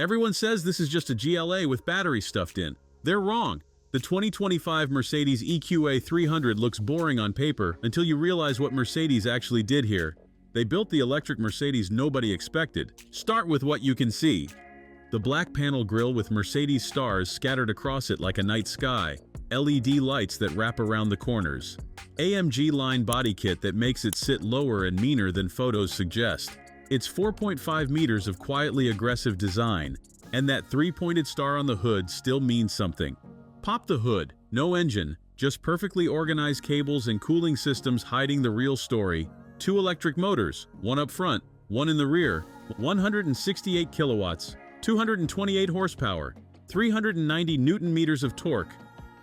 Everyone says this is just a GLA with batteries stuffed in. They're wrong. The 2025 Mercedes EQA 300 looks boring on paper until you realize what Mercedes actually did here. They built the electric Mercedes nobody expected. Start with what you can see. The black panel grille with Mercedes stars scattered across it like a night sky, LED lights that wrap around the corners, AMG Line body kit that makes it sit lower and meaner than photos suggest. It's 4.5 meters of quietly aggressive design, and that three-pointed star on the hood still means something. Pop the hood, no engine, just perfectly organized cables and cooling systems hiding the real story. 2 electric motors, one up front, one in the rear, 168 kilowatts, 228 horsepower, 390 newton-meters of torque.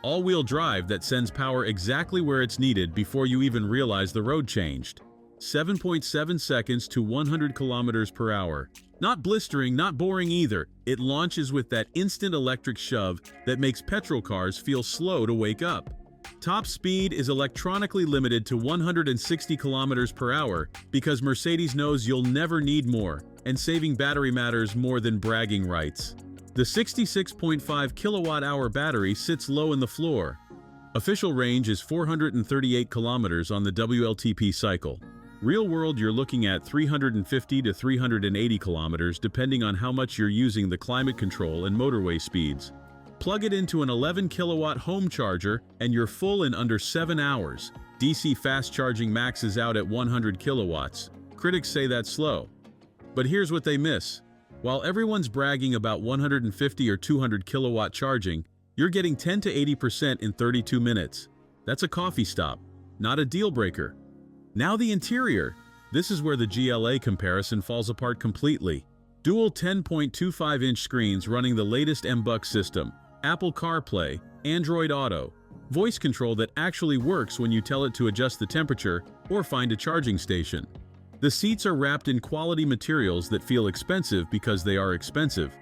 All-wheel drive that sends power exactly where it's needed before you even realize the road changed. 7.7 seconds to 100 kilometers per hour. Not blistering, not boring either. It launches with that instant electric shove that makes petrol cars feel slow to wake up. Top speed is electronically limited to 160 kilometers per hour because Mercedes knows you'll never need more, and saving battery matters more than bragging rights. The 66.5 kilowatt-hour battery sits low in the floor. Official range is 438 kilometers on the WLTP cycle. Real world, you're looking at 350 to 380 kilometers depending on how much you're using the climate control and motorway speeds. Plug it into an 11 kilowatt home charger and you're full in under 7 hours. DC fast charging maxes out at 100 kilowatts. Critics say that's slow. But here's what they miss. While everyone's bragging about 150 or 200 kilowatt charging, you're getting 10 to 80% in 32 minutes. That's a coffee stop, not a deal breaker. Now the interior. This is where the GLA comparison falls apart completely. Dual 10.25-inch screens running the latest MBUX system, Apple CarPlay, Android Auto, voice control that actually works when you tell it to adjust the temperature or find a charging station. The seats are wrapped in quality materials that feel expensive because they are expensive.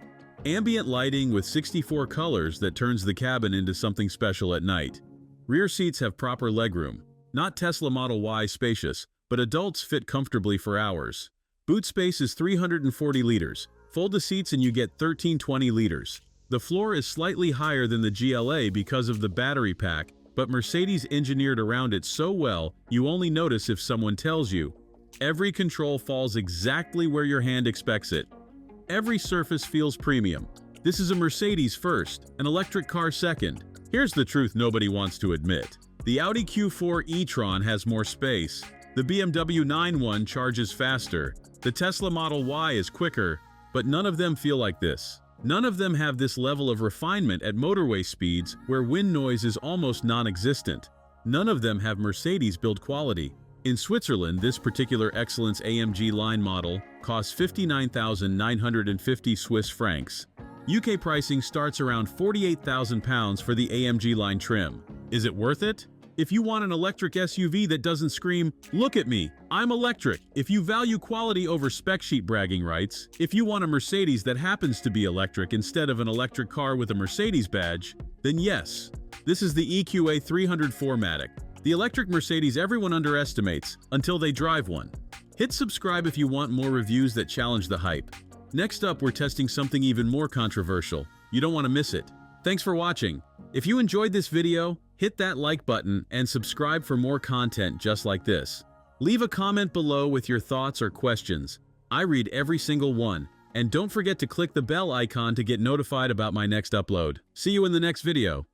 Ambient lighting with 64 colors that turns the cabin into something special at night. Rear seats have proper legroom. Not Tesla Model Y spacious, but adults fit comfortably for hours. Boot space is 340 liters. Fold the seats and you get 1320 liters. The floor is slightly higher than the GLA because of the battery pack, but Mercedes engineered around it so well you only notice if someone tells you. Every control falls exactly where your hand expects it. Every surface feels premium. This is a Mercedes first, an electric car second. Here's the truth nobody wants to admit. The Audi Q4 e-tron has more space. The BMW 911 charges faster. The Tesla Model Y is quicker, but none of them feel like this. None of them have this level of refinement at motorway speeds where wind noise is almost non-existent. None of them have Mercedes build quality. In Switzerland, this particular Excellence AMG Line model costs 59,950 Swiss francs. UK pricing starts around £48,000 for the AMG Line trim. Is it worth it? If you want an electric SUV that doesn't scream, "Look at me, I'm electric," if you value quality over spec sheet bragging rights, if you want a Mercedes that happens to be electric instead of an electric car with a Mercedes badge, then yes, this is the EQA 300 4MATIC, the electric Mercedes everyone underestimates until they drive one. Hit subscribe if you want more reviews that challenge the hype. Next up, we're testing something even more controversial. You don't want to miss it. Thanks for watching. If you enjoyed this video, hit that like button and subscribe for more content just like this. Leave a comment below with your thoughts or questions. I read every single one. And don't forget to click the bell icon to get notified about my next upload. See you in the next video.